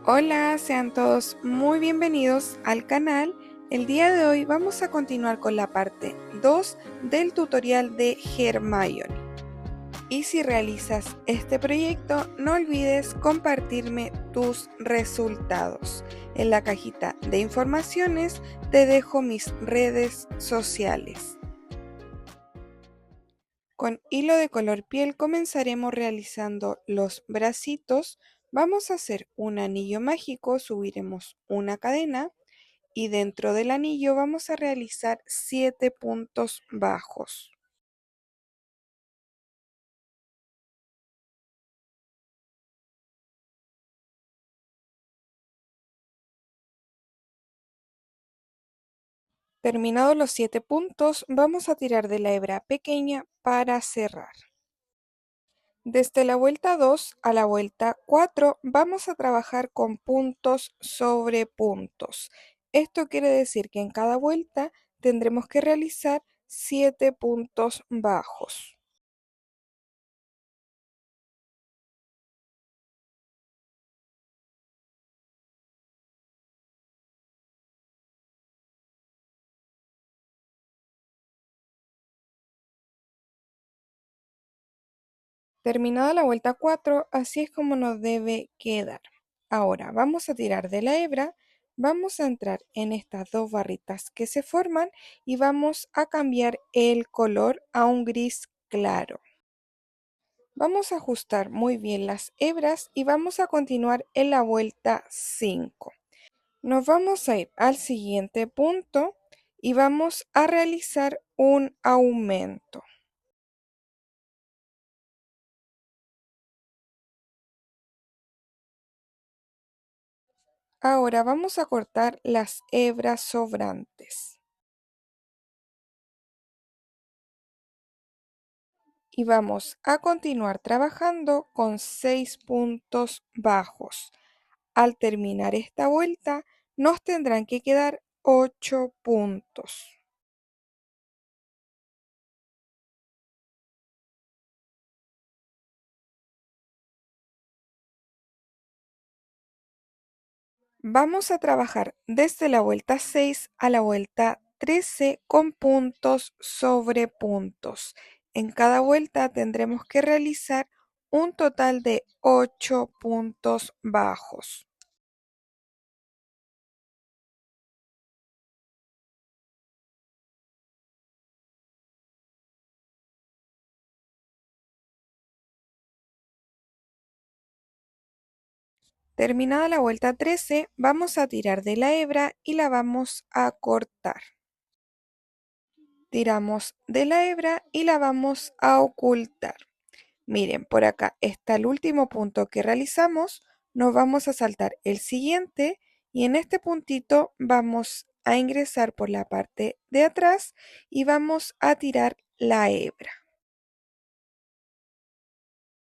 Hola, sean todos muy bienvenidos al canal. El día de hoy vamos a continuar con la parte 2 del tutorial de Hermione. Y si realizas este proyecto, no olvides compartirme tus resultados. En la cajita de informaciones te dejo mis redes sociales. Con hilo de color piel comenzaremos realizando los bracitos. Vamos a hacer un anillo mágico, subiremos una cadena y dentro del anillo vamos a realizar 7 puntos bajos. Terminados los 7 puntos, vamos a tirar de la hebra pequeña para cerrar. Desde la vuelta 2 a la vuelta 4 vamos a trabajar con puntos sobre puntos. Esto quiere decir que en cada vuelta tendremos que realizar 7 puntos bajos. Terminada la vuelta 4, así es como nos debe quedar. Ahora vamos a tirar de la hebra, vamos a entrar en estas dos barritas que se forman y vamos a cambiar el color a un gris claro. Vamos a ajustar muy bien las hebras y vamos a continuar en la vuelta 5. Nos vamos a ir al siguiente punto y vamos a realizar un aumento. Ahora vamos a cortar las hebras sobrantes y vamos a continuar trabajando con 6 puntos bajos. Al terminar esta vuelta nos tendrán que quedar 8 puntos. Vamos a trabajar desde la vuelta 6 a la vuelta 13 con puntos sobre puntos. En cada vuelta tendremos que realizar un total de 8 puntos bajos. Terminada la vuelta 13, vamos a tirar de la hebra y la vamos a cortar. Tiramos de la hebra y la vamos a ocultar. Miren, por acá está el último punto que realizamos. Nos vamos a saltar el siguiente y en este puntito vamos a ingresar por la parte de atrás y vamos a tirar la hebra.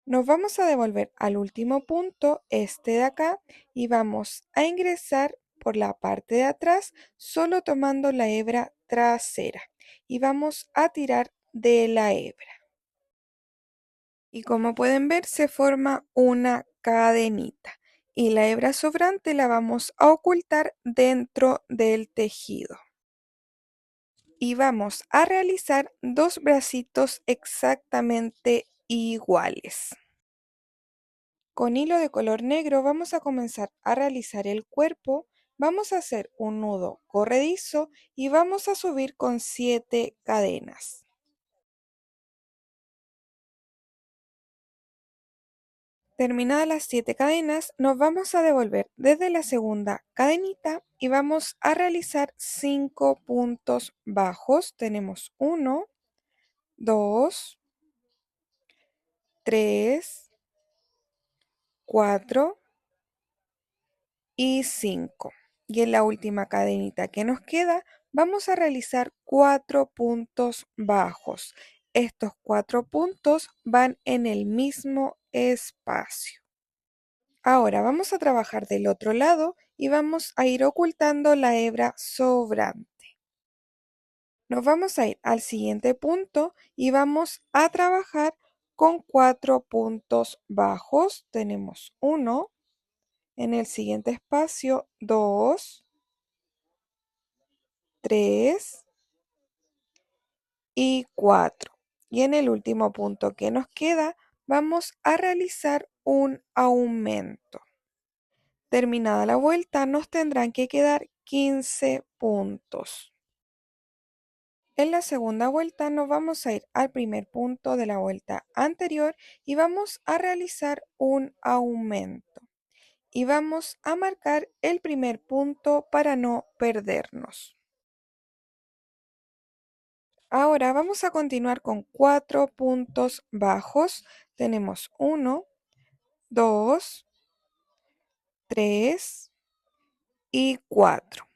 Nos vamos a devolver al último punto, este de acá, y vamos a ingresar por la parte de atrás solo tomando la hebra trasera y vamos a tirar de la hebra. Y como pueden ver se forma una cadenita y la hebra sobrante la vamos a ocultar dentro del tejido. Y vamos a realizar dos bracitos exactamente iguales. Con hilo de color negro vamos a comenzar a realizar el cuerpo, vamos a hacer un nudo corredizo y vamos a subir con 7 cadenas. Terminadas las 7 cadenas, nos vamos a devolver desde la segunda cadenita y vamos a realizar 5 puntos bajos. Tenemos 1, 2, 3, 4 y 5. Y en la última cadenita que nos queda, vamos a realizar 4 puntos bajos. Estos 4 puntos van en el mismo espacio. Ahora vamos a trabajar del otro lado y vamos a ir ocultando la hebra sobrante. Nos vamos a ir al siguiente punto y vamos a trabajar con 4 puntos bajos. Tenemos 1, En el siguiente espacio, 2, 3 y 4. Y en el último punto que nos queda, vamos a realizar un aumento. Terminada la vuelta, nos tendrán que quedar 15 puntos. En la segunda vuelta nos vamos a ir al primer punto de la vuelta anterior y vamos a realizar un aumento. Y vamos a marcar el primer punto para no perdernos. Ahora vamos a continuar con 4 puntos bajos. Tenemos 1, 2, 3 y 4.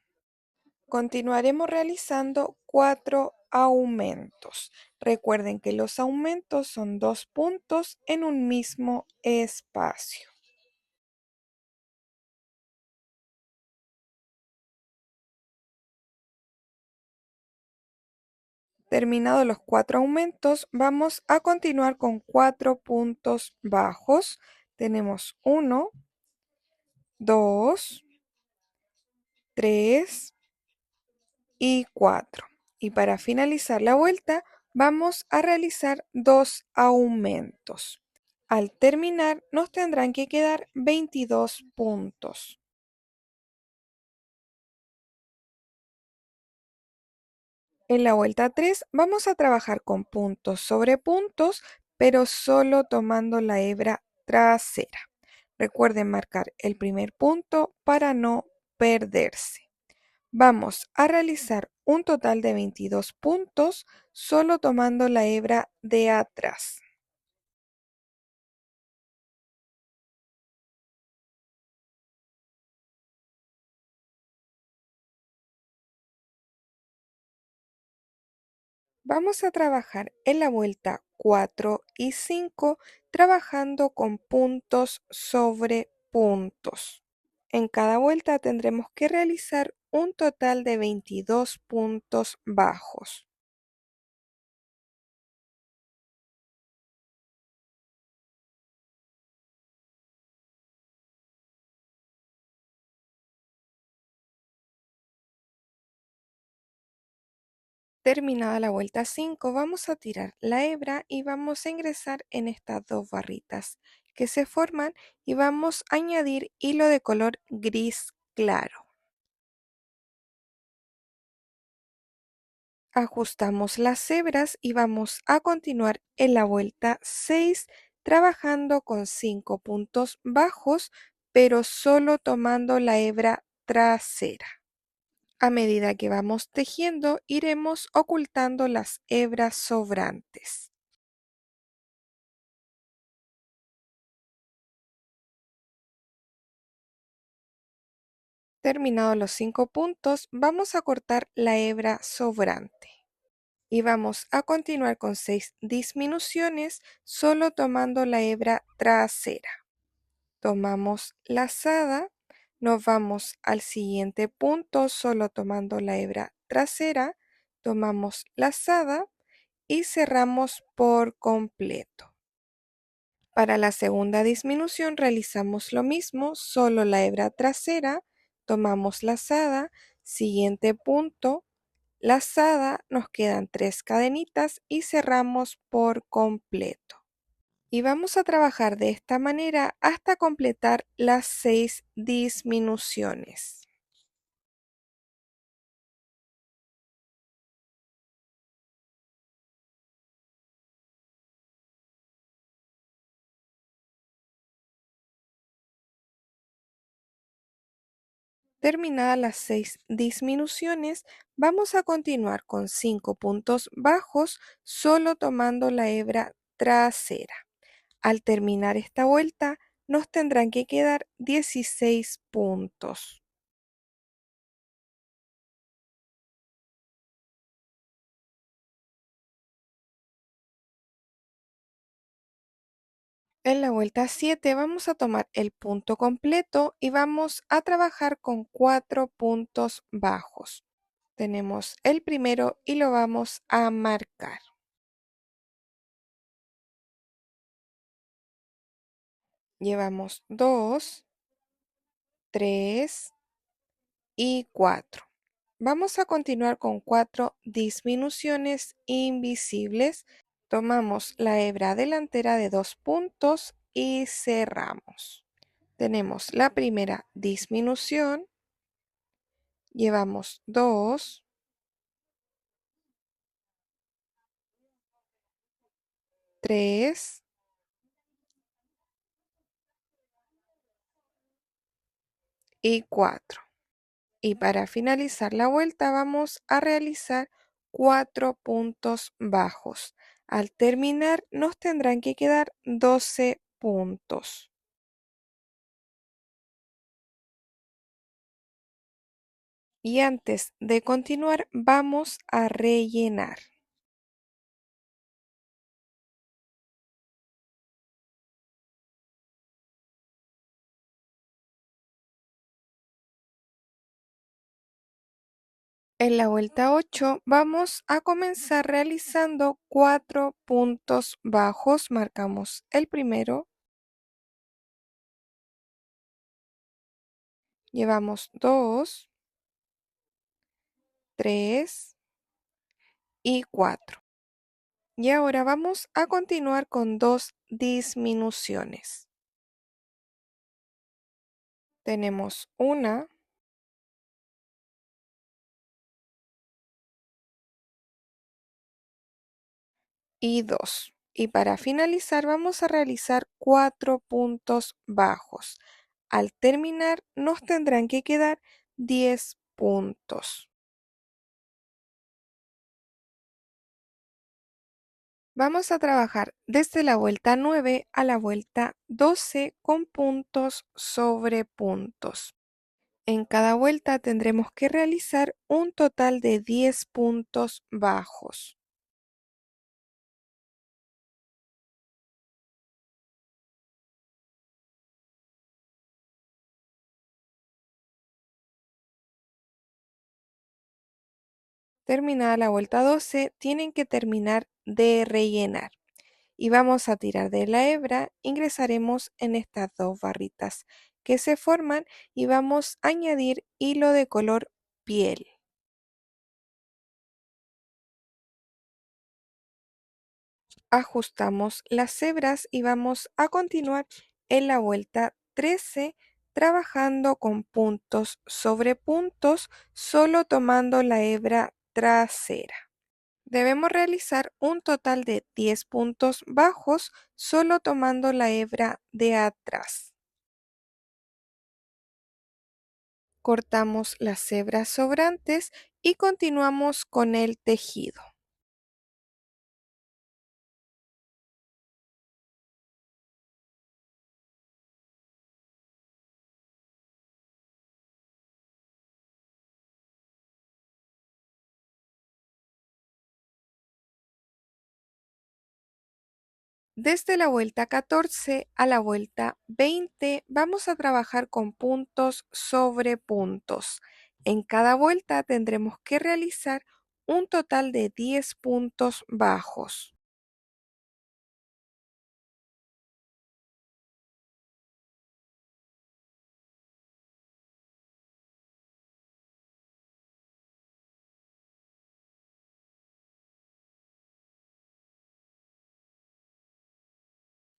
Continuaremos realizando 4 aumentos. Recuerden que los aumentos son 2 puntos en un mismo espacio. Terminados los 4 aumentos, vamos a continuar con 4 puntos bajos. Tenemos 1, 2, 3 y 4. Y para finalizar la vuelta, vamos a realizar 2 aumentos. Al terminar, nos tendrán que quedar 22 puntos. En la vuelta 3 vamos a trabajar con puntos sobre puntos, pero solo tomando la hebra trasera. Recuerden marcar el primer punto para no perderse. Vamos a realizar un total de 22 puntos solo tomando la hebra de atrás. Vamos a trabajar en la vuelta 4 y 5 trabajando con puntos sobre puntos. En cada vuelta tendremos que realizar un total de 22 puntos bajos. Terminada la vuelta 5, vamos a tirar la hebra y vamos a ingresar en estas dos barritas que se forman y vamos a añadir hilo de color gris claro. Ajustamos las hebras y vamos a continuar en la vuelta 6 trabajando con 5 puntos bajos, pero solo tomando la hebra trasera. A medida que vamos tejiendo, iremos ocultando las hebras sobrantes. Terminados los 5 puntos, vamos a cortar la hebra sobrante. Y vamos a continuar con 6 disminuciones, solo tomando la hebra trasera. Tomamos lazada, nos vamos al siguiente punto solo tomando la hebra trasera, tomamos lazada y cerramos por completo. Para la segunda disminución realizamos lo mismo, solo la hebra trasera, tomamos lazada, siguiente punto, lazada, nos quedan 3 cadenitas y cerramos por completo. Y vamos a trabajar de esta manera hasta completar las 6 disminuciones. Terminadas las 6 disminuciones, vamos a continuar con 5 puntos bajos, solo tomando la hebra trasera. Al terminar esta vuelta, nos tendrán que quedar 16 puntos. En la vuelta 7 vamos a tomar el punto completo y vamos a trabajar con 4 puntos bajos. Tenemos el primero y lo vamos a marcar. Llevamos 2, 3 y 4. Vamos a continuar con 4 disminuciones invisibles. Tomamos la hebra delantera de 2 puntos y cerramos. Tenemos la primera disminución, llevamos 2, 3 y 4. Y para finalizar la vuelta vamos a realizar 4 puntos bajos. Al terminar nos tendrán que quedar 12 puntos. Y antes de continuar vamos a rellenar. En la vuelta 8 vamos a comenzar realizando 4 puntos bajos. Marcamos el primero, llevamos 2, 3 y 4. Y ahora vamos a continuar con 2 disminuciones. Tenemos una y 2. Y para finalizar vamos a realizar 4 puntos bajos. Al terminar nos tendrán que quedar 10 puntos. Vamos a trabajar desde la vuelta 9 a la vuelta 12 con puntos sobre puntos. En cada vuelta tendremos que realizar un total de 10 puntos bajos. Terminada la vuelta 12, tienen que terminar de rellenar. Y vamos a tirar de la hebra, ingresaremos en estas dos barritas que se forman y vamos a añadir hilo de color piel. Ajustamos las hebras y vamos a continuar en la vuelta 13 trabajando con puntos sobre puntos, solo tomando la hebra trasera. Debemos realizar un total de 10 puntos bajos solo tomando la hebra de atrás. Cortamos las hebras sobrantes y continuamos con el tejido. Desde la vuelta 14 a la vuelta 20 vamos a trabajar con puntos sobre puntos. En cada vuelta tendremos que realizar un total de 10 puntos bajos.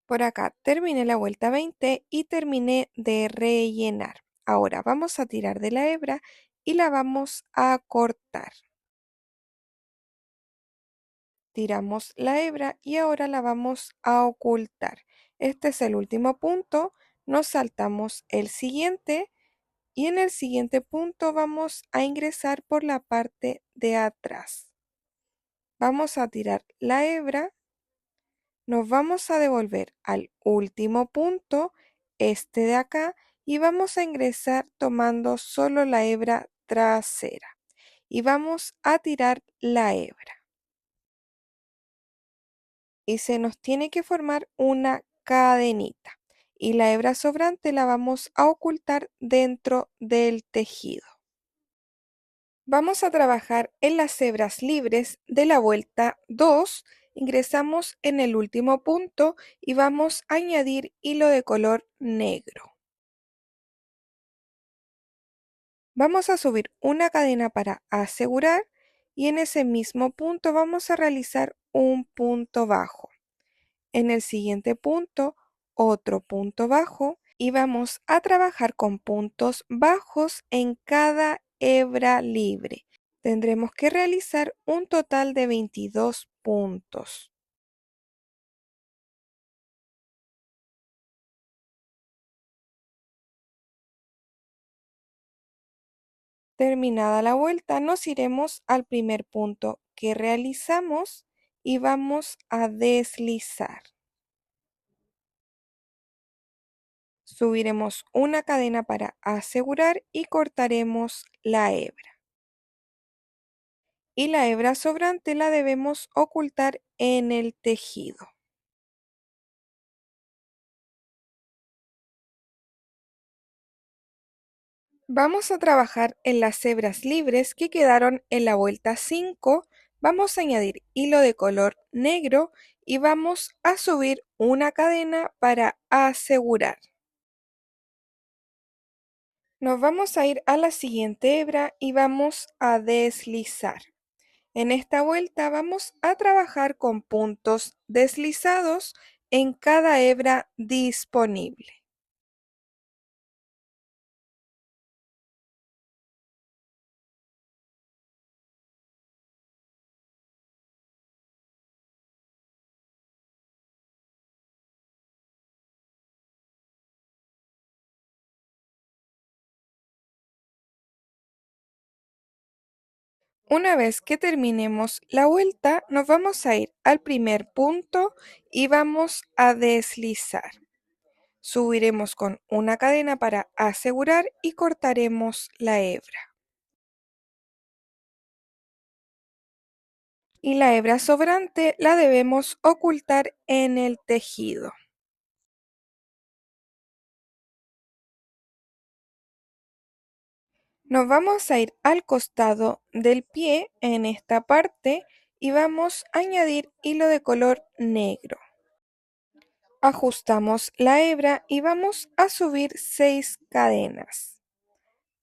Por acá terminé la vuelta 20 y terminé de rellenar. Ahora vamos a tirar de la hebra y la vamos a cortar. Tiramos la hebra y ahora la vamos a ocultar. Este es el último punto, nos saltamos el siguiente y en el siguiente punto vamos a ingresar por la parte de atrás. Vamos a tirar la hebra, nos vamos a devolver al último punto, este de acá, y vamos a ingresar tomando solo la hebra trasera y vamos a tirar la hebra. Y se nos tiene que formar una cadenita y la hebra sobrante la vamos a ocultar dentro del tejido. Vamos a trabajar en las hebras libres de la vuelta 2, ingresamos en el último punto y vamos a añadir hilo de color negro. Vamos a subir una cadena para asegurar y en ese mismo punto vamos a realizar un punto bajo. En el siguiente punto, otro punto bajo y vamos a trabajar con puntos bajos en cada hebra libre. Tendremos que realizar un total de 22 puntos. Terminada la vuelta, nos iremos al primer punto que realizamos y vamos a deslizar. Subiremos una cadena para asegurar y cortaremos la hebra. Y la hebra sobrante la debemos ocultar en el tejido. Vamos a trabajar en las hebras libres que quedaron en la vuelta 5. Vamos a añadir hilo de color negro y vamos a subir una cadena para asegurar. Nos vamos a ir a la siguiente hebra y vamos a deslizar. En esta vuelta vamos a trabajar con puntos deslizados en cada hebra disponible. Una vez que terminemos la vuelta, nos vamos a ir al primer punto y vamos a deslizar. Subiremos con una cadena para asegurar y cortaremos la hebra. Y la hebra sobrante la debemos ocultar en el tejido. Nos vamos a ir al costado del pie en esta parte y vamos a añadir hilo de color negro. Ajustamos la hebra y vamos a subir 6 cadenas.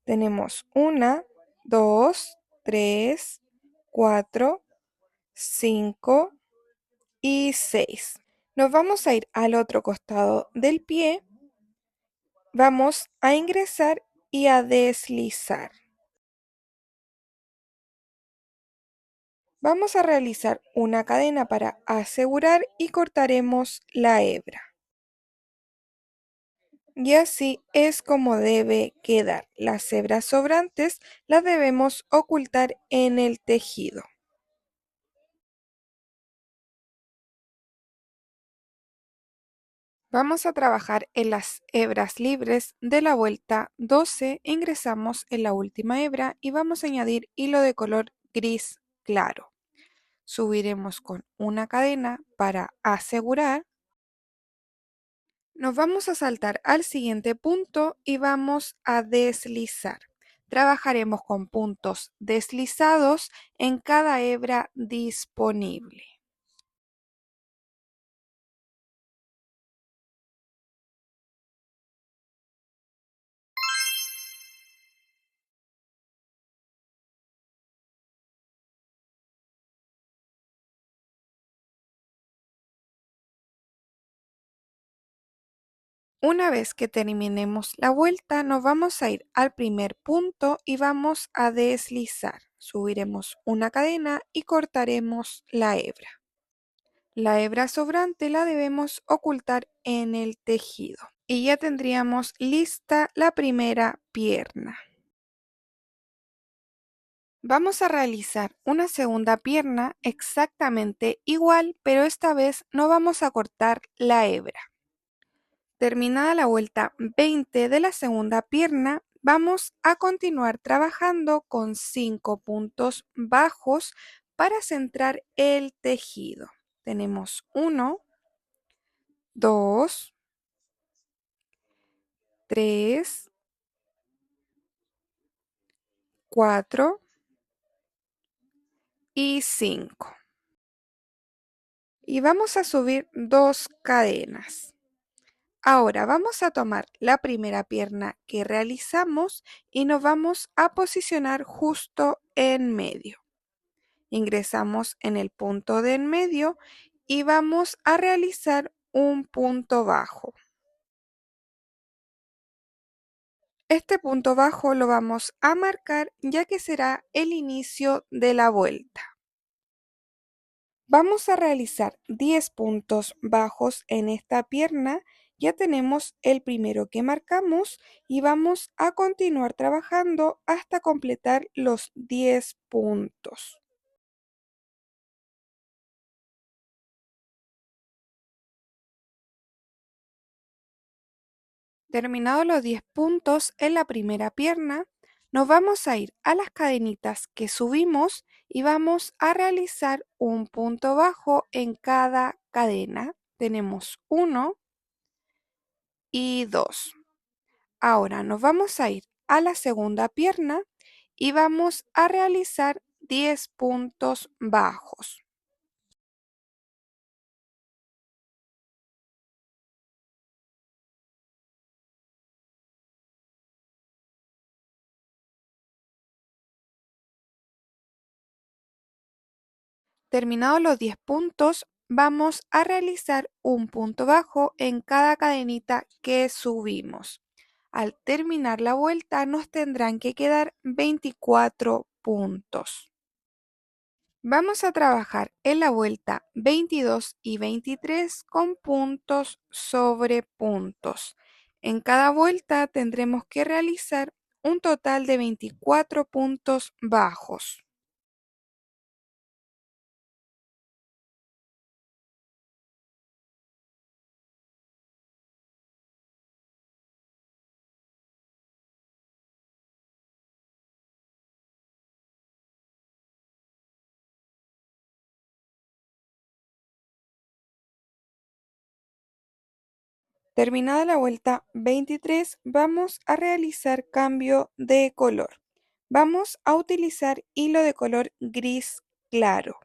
Tenemos 1, 2, 3, 4, 5 y 6. Nos vamos a ir al otro costado del pie, vamos a ingresar y a deslizar. Vamos a realizar una cadena para asegurar y cortaremos la hebra. Y así es como debe quedar. Las hebras sobrantes las debemos ocultar en el tejido. Vamos a trabajar en las hebras libres de la vuelta 12. Ingresamos en la última hebra y vamos a añadir hilo de color gris claro. Subiremos con una cadena para asegurar. Nos vamos a saltar al siguiente punto y vamos a deslizar. Trabajaremos con puntos deslizados en cada hebra disponible. Una vez que terminemos la vuelta, nos vamos a ir al primer punto y vamos a deslizar. Subiremos una cadena y cortaremos la hebra. La hebra sobrante la debemos ocultar en el tejido. Y ya tendríamos lista la primera pierna. Vamos a realizar una segunda pierna exactamente igual, pero esta vez no vamos a cortar la hebra. Terminada la vuelta 20 de la segunda pierna, vamos a continuar trabajando con 5 puntos bajos para centrar el tejido. Tenemos 1, 2, 3, 4 y 5. Y vamos a subir 2 cadenas. Ahora vamos a tomar la primera pierna que realizamos y nos vamos a posicionar justo en medio. Ingresamos en el punto de en medio y vamos a realizar un punto bajo. Este punto bajo lo vamos a marcar ya que será el inicio de la vuelta. Vamos a realizar 10 puntos bajos en esta pierna. Ya tenemos el primero que marcamos y vamos a continuar trabajando hasta completar los 10 puntos. Terminados los 10 puntos en la primera pierna, nos vamos a ir a las cadenitas que subimos y vamos a realizar un punto bajo en cada cadena. Tenemos 1 y 2. Ahora nos vamos a ir a la segunda pierna y vamos a realizar 10 puntos bajos. Terminados los 10 puntos, vamos a realizar un punto bajo en cada cadenita que subimos. Al terminar la vuelta nos tendrán que quedar 24 puntos. Vamos a trabajar en la vuelta 22 y 23 con puntos sobre puntos. En cada vuelta tendremos que realizar un total de 24 puntos bajos. Terminada la vuelta 23, vamos a realizar cambio de color. Vamos a utilizar hilo de color gris claro.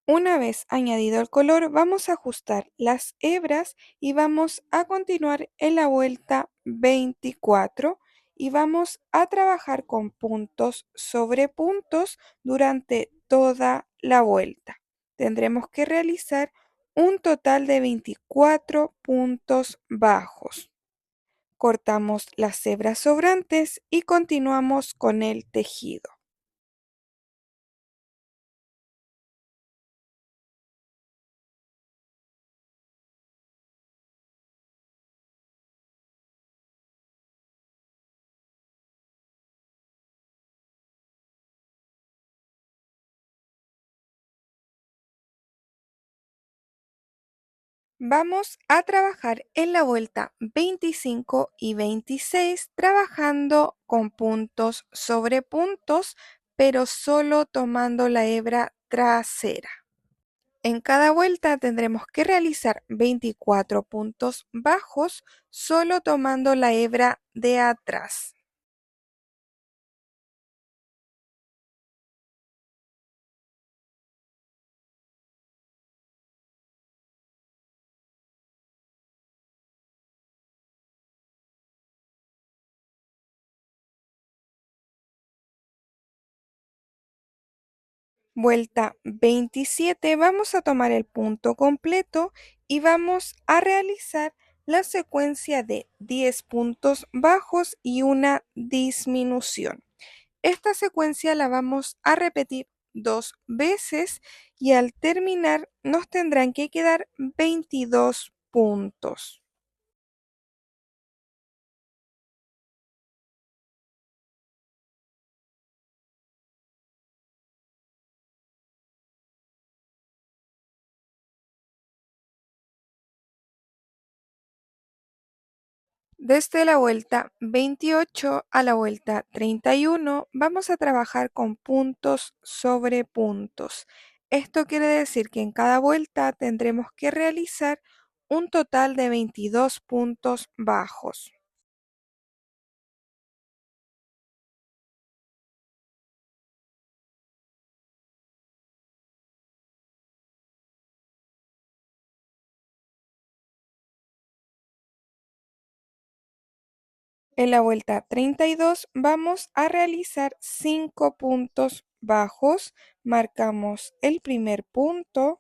Una vez añadido el color, vamos a ajustar las hebras y vamos a continuar en la vuelta 24 y vamos a trabajar con puntos sobre puntos durante toda la vuelta. Tendremos que realizar un total de 24 puntos bajos. Cortamos las hebras sobrantes y continuamos con el tejido. Vamos a trabajar en la vuelta 25 y 26 trabajando con puntos sobre puntos, pero solo tomando la hebra trasera. En cada vuelta tendremos que realizar 24 puntos bajos, solo tomando la hebra de atrás. Vuelta 27, vamos a tomar el punto completo y vamos a realizar la secuencia de 10 puntos bajos y una disminución. Esta secuencia la vamos a repetir 2 veces y al terminar nos tendrán que quedar 22 puntos. Desde la vuelta 28 a la vuelta 31 vamos a trabajar con puntos sobre puntos. Esto quiere decir que en cada vuelta tendremos que realizar un total de 22 puntos bajos. En la vuelta 32 vamos a realizar 5 puntos bajos. Marcamos el primer punto,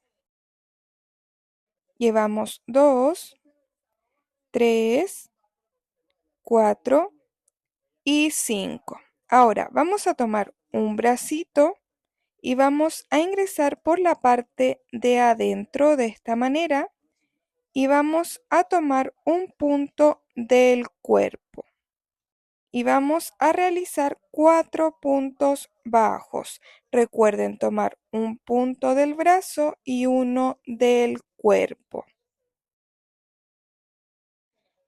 llevamos 2, 3, 4 y 5. Ahora vamos a tomar un bracito y vamos a ingresar por la parte de adentro de esta manera y vamos a tomar un punto del cuerpo. Y vamos a realizar 4 puntos bajos. Recuerden tomar un punto del brazo y uno del cuerpo.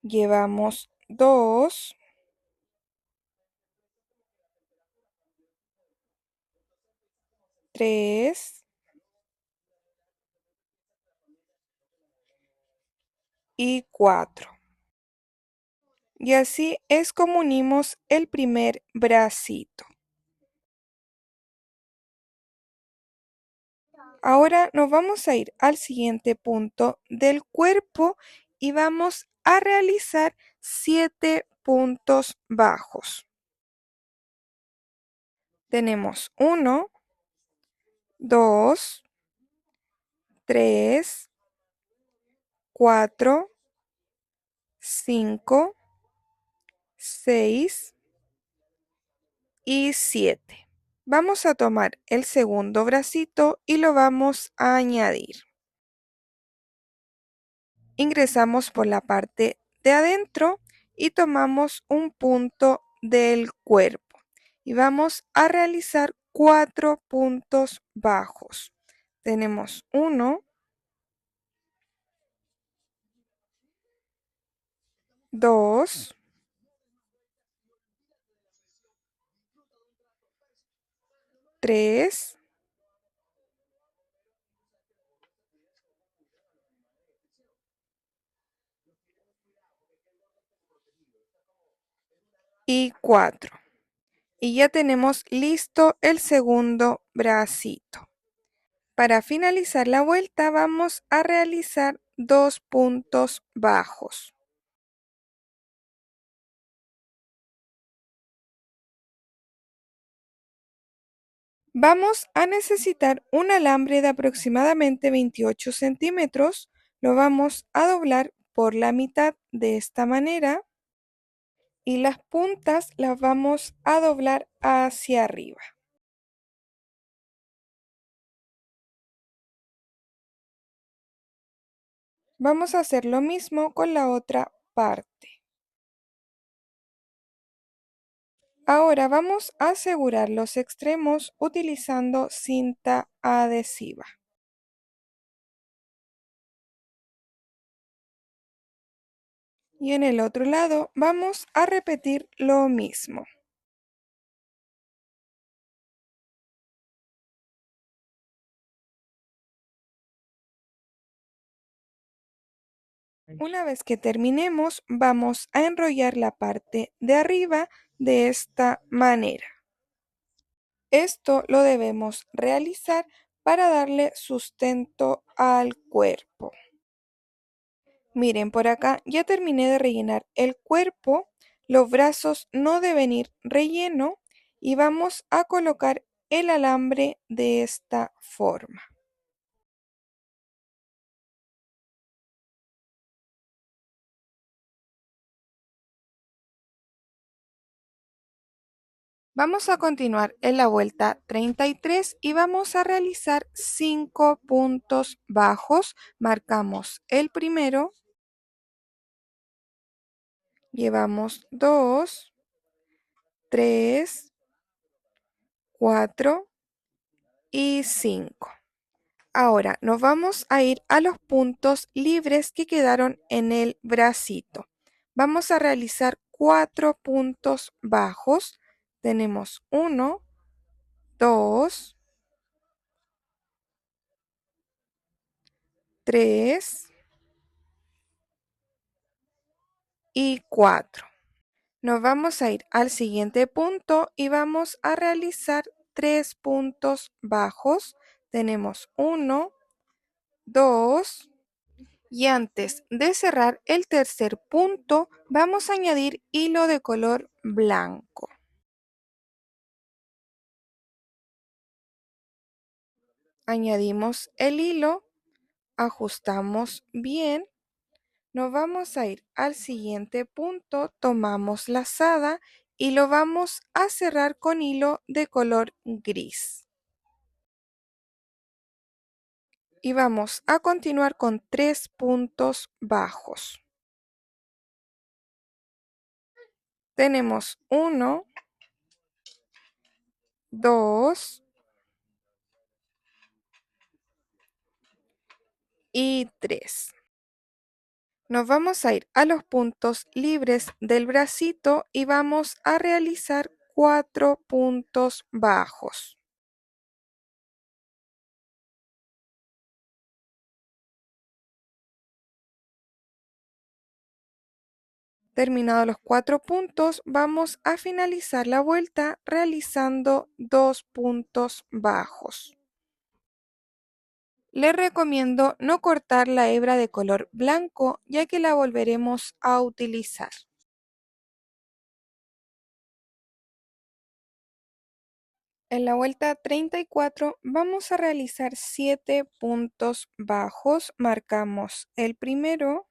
Llevamos 2, 3 y 4. Y así es como unimos el primer bracito. Ahora nos vamos a ir al siguiente punto del cuerpo y vamos a realizar 7 puntos bajos. Tenemos 1, 2, 3, 4, 5, 6 y 7. Vamos a tomar el segundo bracito y lo vamos a añadir. Ingresamos por la parte de adentro y tomamos un punto del cuerpo. Y vamos a realizar 4 puntos bajos. Tenemos 1, 2, 3, 4. Y ya tenemos listo el segundo bracito. Para finalizar la vuelta vamos a realizar 2 puntos bajos. Vamos a necesitar un alambre de aproximadamente 28 centímetros. Lo vamos a doblar por la mitad de esta manera y las puntas las vamos a doblar hacia arriba. Vamos a hacer lo mismo con la otra parte. Ahora vamos a asegurar los extremos utilizando cinta adhesiva. Y en el otro lado vamos a repetir lo mismo. Una vez que terminemos, vamos a enrollar la parte de arriba de esta manera. Esto lo debemos realizar para darle sustento al cuerpo. Miren, por acá ya terminé de rellenar el cuerpo. Los brazos no deben ir relleno y vamos a colocar el alambre de esta forma. Vamos a continuar en la vuelta 33 y vamos a realizar 5 puntos bajos. Marcamos el primero, llevamos 2, 3, 4 y 5. Ahora nos vamos a ir a los puntos libres que quedaron en el bracito. Vamos a realizar 4 puntos bajos. Tenemos 1, 2, 3 y 4. Nos vamos a ir al siguiente punto y vamos a realizar 3 puntos bajos. Tenemos 1, 2 Y antes de cerrar el tercer punto, vamos a añadir hilo de color blanco. Añadimos el hilo, ajustamos bien, nos vamos a ir al siguiente punto, tomamos la lazada y lo vamos a cerrar con hilo de color gris. Y vamos a continuar con 3 puntos bajos. Tenemos 1, 2 y 3. Nos vamos a ir a los puntos libres del bracito y vamos a realizar 4 puntos bajos. Terminados los 4 puntos, vamos a finalizar la vuelta realizando 2 puntos bajos. Les recomiendo no cortar la hebra de color blanco, ya que la volveremos a utilizar. En la vuelta 34 vamos a realizar 7 puntos bajos. Marcamos el primero,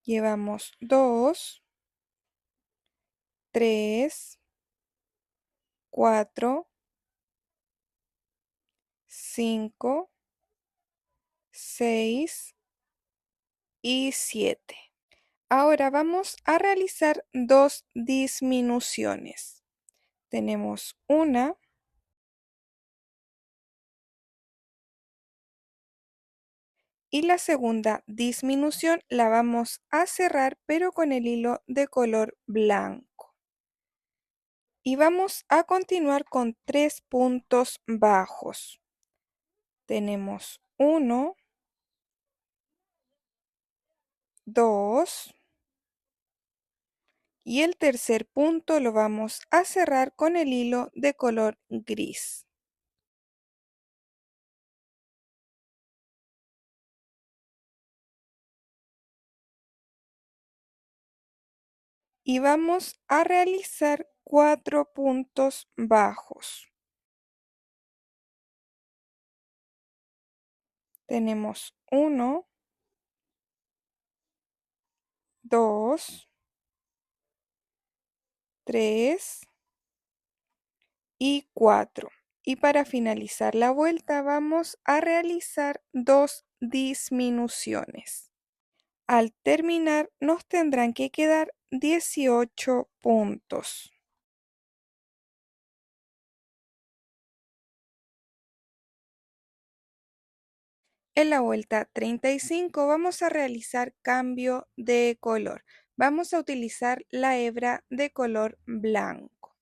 llevamos 2, 3, 4, 5, 6 y 7. Ahora vamos a realizar 2 disminuciones. Tenemos una y la segunda disminución la vamos a cerrar pero con el hilo de color blanco. Y vamos a continuar con 3 puntos bajos. Tenemos 1, 2 y el tercer punto lo vamos a cerrar con el hilo de color gris. Y vamos a realizar 4 puntos bajos. Tenemos 1, 2, 3 y 4. Y para finalizar la vuelta vamos a realizar 2 disminuciones. Al terminar nos tendrán que quedar 18 puntos. En la vuelta 35 vamos a realizar cambio de color. Vamos a utilizar la hebra de color blanco.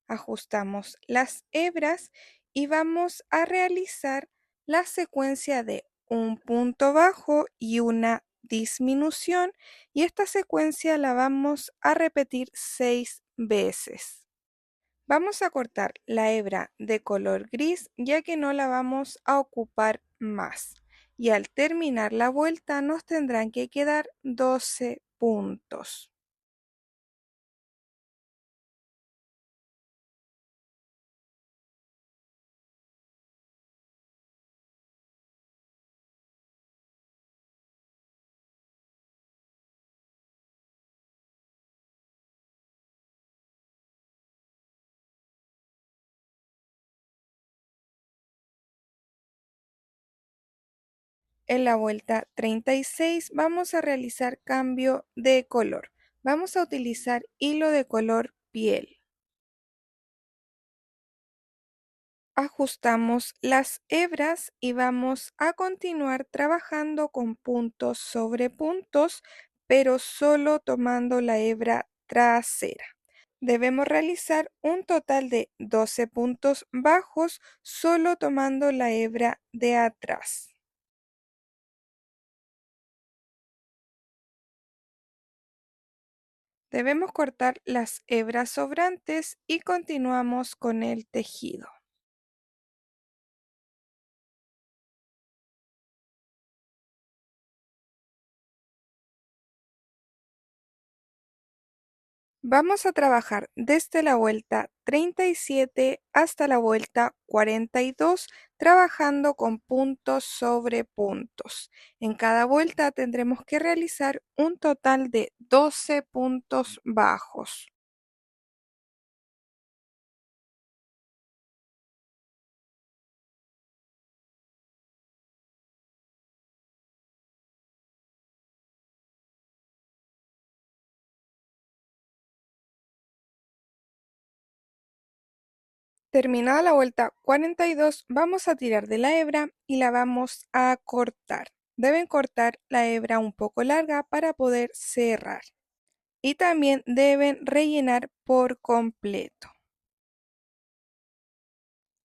Ajustamos las hebras y vamos a realizar la secuencia de un punto bajo y una disminución, y esta secuencia la vamos a repetir 6 veces. Vamos a cortar la hebra de color gris ya que no la vamos a ocupar más, y al terminar la vuelta nos tendrán que quedar 12 puntos. En la vuelta 36 vamos a realizar cambio de color. Vamos a utilizar hilo de color piel. Ajustamos las hebras y vamos a continuar trabajando con puntos sobre puntos, pero solo tomando la hebra trasera. Debemos realizar un total de 12 puntos bajos solo tomando la hebra de atrás. Debemos cortar las hebras sobrantes y continuamos con el tejido. Vamos a trabajar desde la vuelta 37 hasta la vuelta 42, trabajando con puntos sobre puntos. En cada vuelta tendremos que realizar un total de 12 puntos bajos. Terminada la vuelta 42, vamos a tirar de la hebra y la vamos a cortar. Deben cortar la hebra un poco larga para poder cerrar. Y también deben rellenar por completo.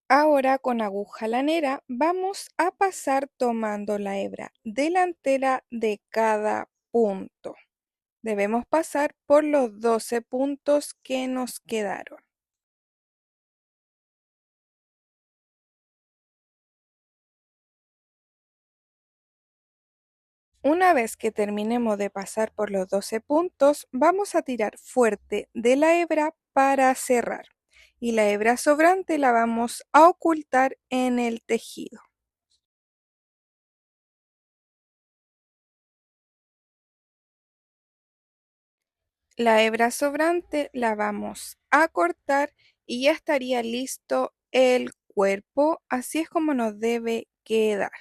Ahora con aguja lanera vamos a pasar tomando la hebra delantera de cada punto. Debemos pasar por los 12 puntos que nos quedaron. Una vez que terminemos de pasar por los 12 puntos, vamos a tirar fuerte de la hebra para cerrar. Y la hebra sobrante la vamos a ocultar en el tejido. La hebra sobrante la vamos a cortar y ya estaría listo el cuerpo. Así es como nos debe quedar.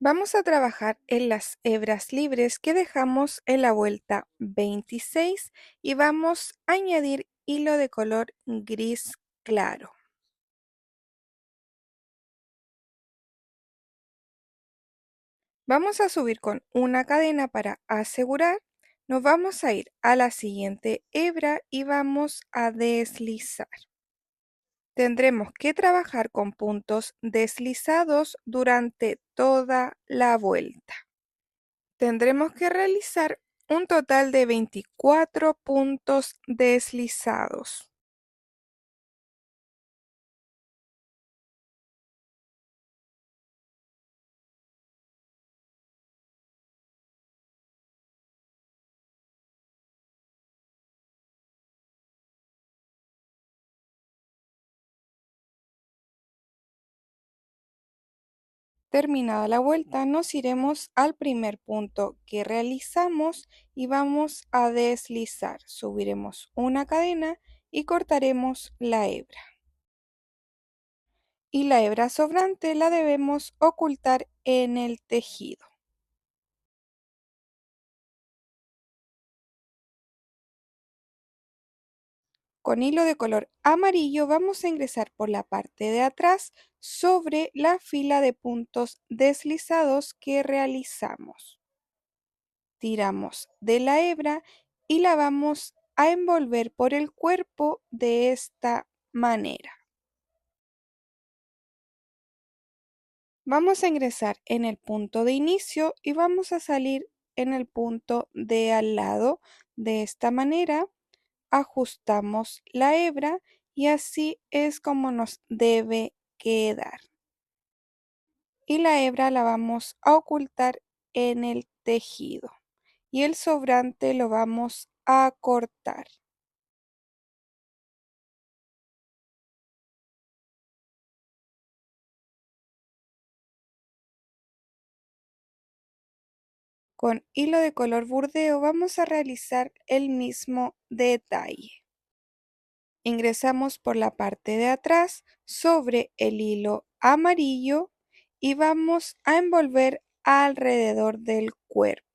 Vamos a trabajar en las hebras libres que dejamos en la vuelta 26 y vamos a añadir hilo de color gris claro. Vamos a subir con una cadena para asegurar. Nos vamos a ir a la siguiente hebra y vamos a deslizar. Tendremos que trabajar con puntos deslizados durante toda la vuelta. Tendremos que realizar un total de 24 puntos deslizados. Terminada la vuelta, nos iremos al primer punto que realizamos y vamos a deslizar. Subiremos una cadena y cortaremos la hebra. Y la hebra sobrante la debemos ocultar en el tejido. Con hilo de color amarillo vamos a ingresar por la parte de atrás sobre la fila de puntos deslizados que realizamos. Tiramos de la hebra y la vamos a envolver por el cuerpo de esta manera. Vamos a ingresar en el punto de inicio y vamos a salir en el punto de al lado. De esta manera ajustamos la hebra y así es como nos debe quedar. Y la hebra la vamos a ocultar en el tejido y el sobrante lo vamos a cortar. Con hilo de color burdeo vamos a realizar el mismo detalle. Ingresamos por la parte de atrás sobre el hilo amarillo y vamos a envolver alrededor del cuerpo.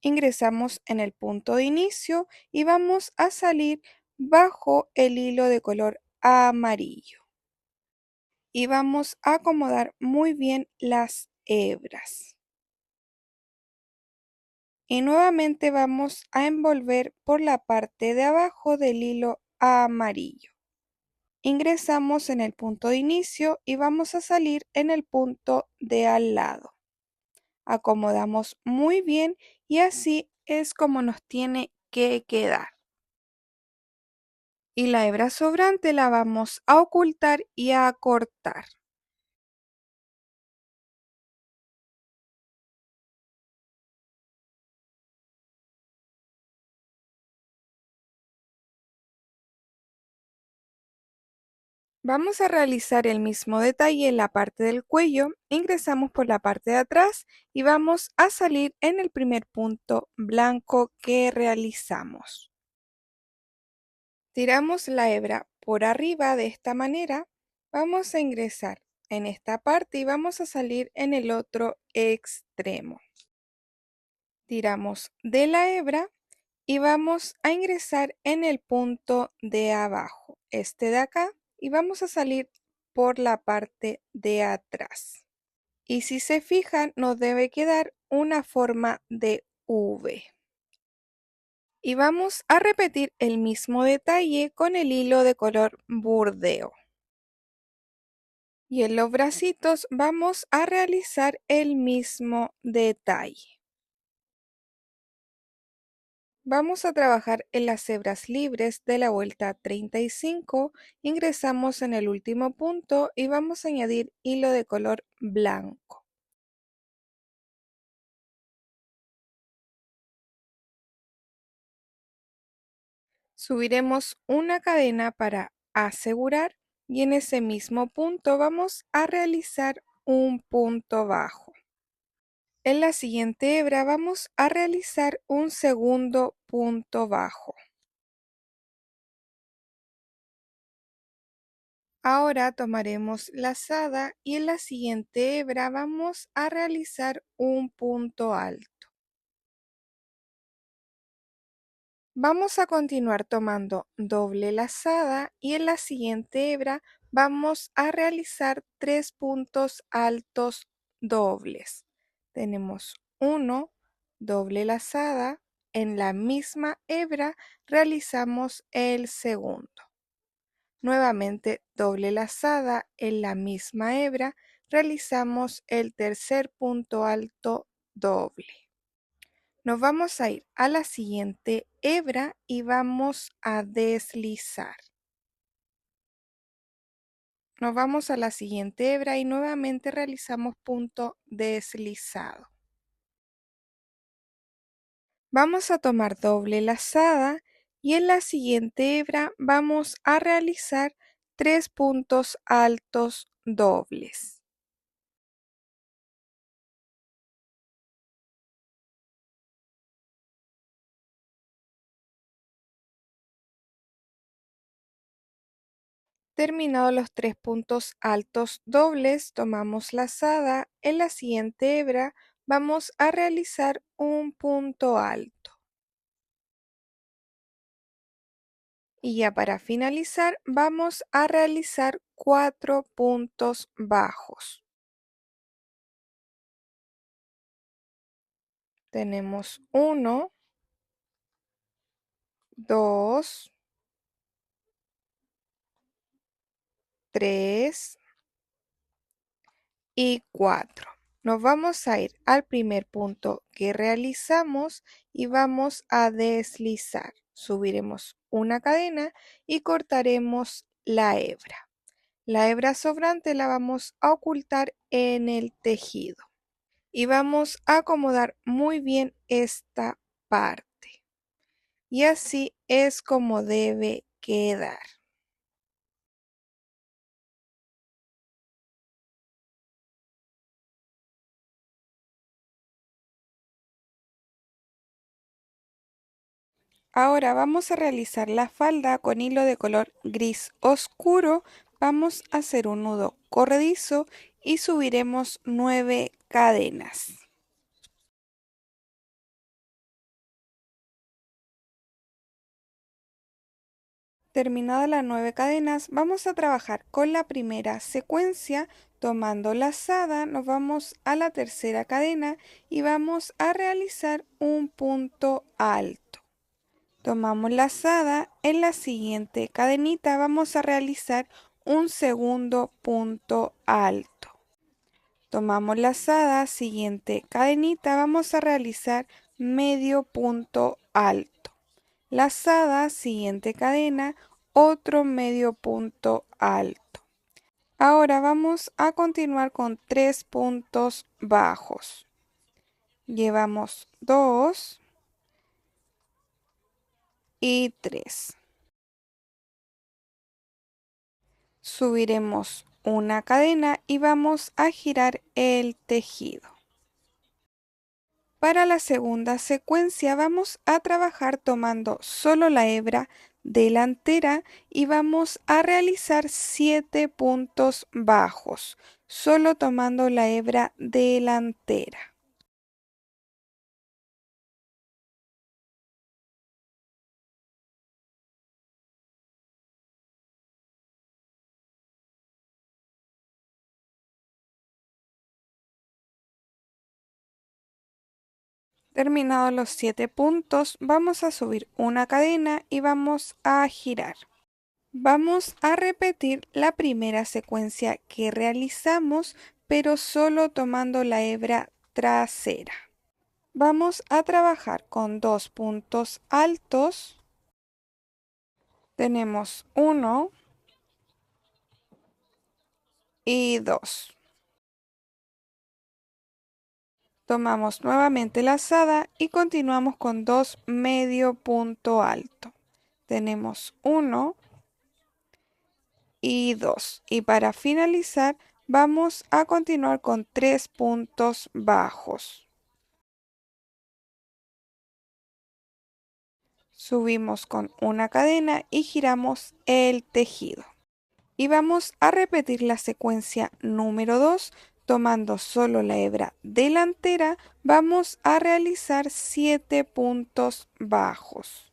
Ingresamos en el punto de inicio y vamos a salir bajo el hilo de color amarillo. Y vamos a acomodar muy bien las hebras. Y nuevamente vamos a envolver por la parte de abajo del hilo amarillo. Ingresamos en el punto de inicio y vamos a salir en el punto de al lado. Acomodamos muy bien y así es como nos tiene que quedar. Y la hebra sobrante la vamos a ocultar y a cortar. Vamos a realizar el mismo detalle en la parte del cuello, ingresamos por la parte de atrás y vamos a salir en el primer punto blanco que realizamos. Tiramos la hebra por arriba de esta manera, vamos a ingresar en esta parte y vamos a salir en el otro extremo. Tiramos de la hebra y vamos a ingresar en el punto de abajo, este de acá, y vamos a salir por la parte de atrás. Y si se fijan, nos debe quedar una forma de V. Y vamos a repetir el mismo detalle con el hilo de color burdeo. Y en los bracitos vamos a realizar el mismo detalle. Vamos a trabajar en las hebras libres de la vuelta 35, ingresamos en el último punto y vamos a añadir hilo de color blanco. Subiremos una cadena para asegurar y en ese mismo punto vamos a realizar un punto bajo. En la siguiente hebra vamos a realizar un segundo punto bajo. Ahora tomaremos lazada y en la siguiente hebra vamos a realizar un punto alto. Vamos a continuar tomando doble lazada y en la siguiente hebra vamos a realizar 3 puntos altos dobles. Tenemos uno, doble lazada, en la misma hebra realizamos el segundo. Nuevamente doble lazada en la misma hebra, realizamos el tercer punto alto doble. Nos vamos a ir a la siguiente hebra y vamos a deslizar. Nos vamos a la siguiente hebra y nuevamente realizamos punto deslizado. Vamos a tomar doble lazada y en la siguiente hebra vamos a realizar 3 puntos altos dobles. Terminados los 3 puntos altos dobles, tomamos lazada, en la siguiente hebra vamos a realizar un punto alto. Y ya para finalizar vamos a realizar 4 puntos bajos. Tenemos 1, 2, 3 y 4. Nos vamos a ir al primer punto que realizamos y vamos a deslizar. Subiremos una cadena y cortaremos la hebra. La hebra sobrante la vamos a ocultar en el tejido y vamos a acomodar muy bien esta parte. Y así es como debe quedar. Ahora vamos a realizar la falda con hilo de color gris oscuro. Vamos a hacer un nudo corredizo y subiremos 9 cadenas. Terminadas las 9 cadenas, vamos a trabajar con la primera secuencia. Tomando lazada, nos vamos a la tercera cadena y vamos a realizar un punto alto. Tomamos lazada, en la siguiente cadenita vamos a realizar un segundo punto alto. Tomamos lazada, siguiente cadenita, vamos a realizar medio punto alto. Lazada, siguiente cadena, otro medio punto alto. Ahora vamos a continuar con 3 puntos bajos. Llevamos 2 y 3. Subiremos una cadena y vamos a girar el tejido. Para la segunda secuencia vamos a trabajar tomando solo la hebra delantera y vamos a realizar 7 puntos bajos, solo tomando la hebra delantera. Terminados los 7 puntos, vamos a subir una cadena y vamos a girar. Vamos a repetir la primera secuencia que realizamos, pero solo tomando la hebra trasera. Vamos a trabajar con 2 puntos altos. Tenemos 1 y 2. Tomamos nuevamente lazada y continuamos con 2 medio punto alto. Tenemos 1 y 2. Y para finalizar vamos a continuar con 3 puntos bajos. Subimos con una cadena y giramos el tejido. Y vamos a repetir la secuencia número 2, tomando solo la hebra delantera, vamos a realizar 7 puntos bajos.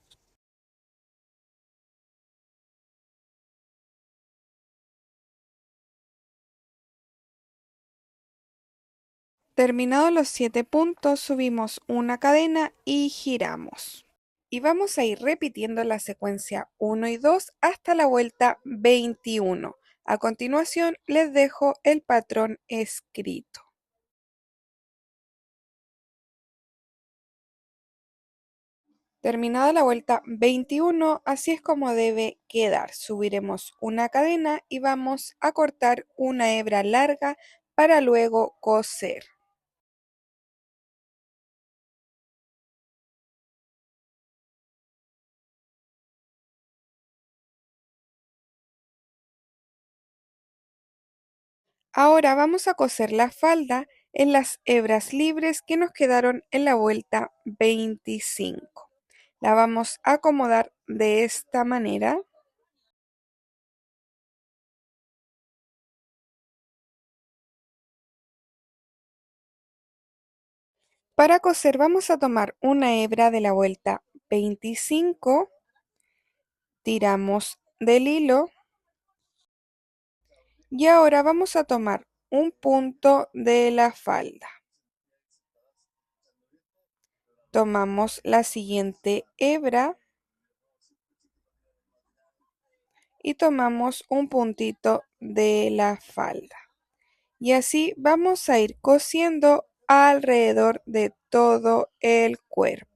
Terminados los 7 puntos, subimos una cadena y giramos. Y vamos a ir repitiendo la secuencia 1 y 2 hasta la vuelta 21. A continuación les dejo el patrón escrito. Terminada la vuelta 21, así es como debe quedar. Subiremos una cadena y vamos a cortar una hebra larga para luego coser. Ahora vamos a coser la falda en las hebras libres que nos quedaron en la vuelta 25. La vamos a acomodar de esta manera. Para coser vamos a tomar una hebra de la vuelta 25, tiramos del hilo y ahora vamos a tomar un punto de la falda. Tomamos la siguiente hebra y tomamos un puntito de la falda. Y así vamos a ir cosiendo alrededor de todo el cuerpo.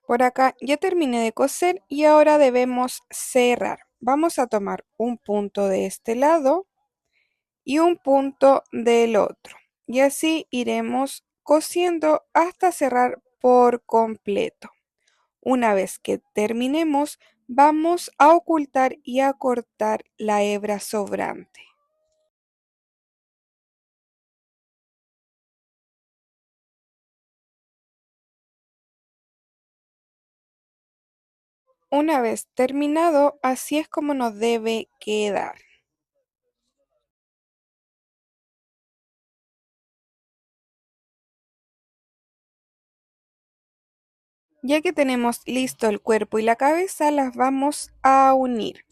Por acá ya terminé de coser y ahora debemos cerrar. Vamos a tomar un punto de este lado y un punto del otro. Y así iremos cosiendo hasta cerrar por completo. Una vez que terminemos, vamos a ocultar y a cortar la hebra sobrante. Una vez terminado, así es como nos debe quedar. Ya que tenemos listo el cuerpo y la cabeza, las vamos a unir.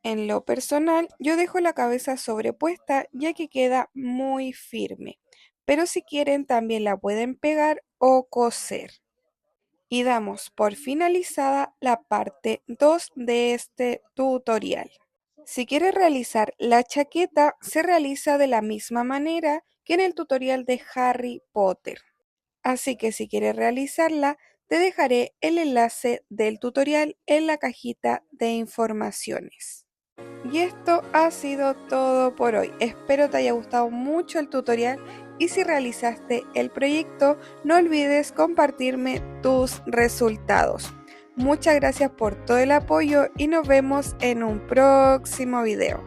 En lo personal, yo dejo la cabeza sobrepuesta ya que queda muy firme, pero si quieren también la pueden pegar o coser. Y damos por finalizada la parte 2 de este tutorial. Si quieres realizar la chaqueta, se realiza de la misma manera que en el tutorial de Harry Potter. Así que si quieres realizarla, Te dejaré el enlace del tutorial en la cajita de informaciones. Y esto ha sido todo por hoy. Espero te haya gustado mucho el tutorial y si realizaste el proyecto, no olvides compartirme tus resultados. Muchas gracias por todo el apoyo y nos vemos en un próximo video.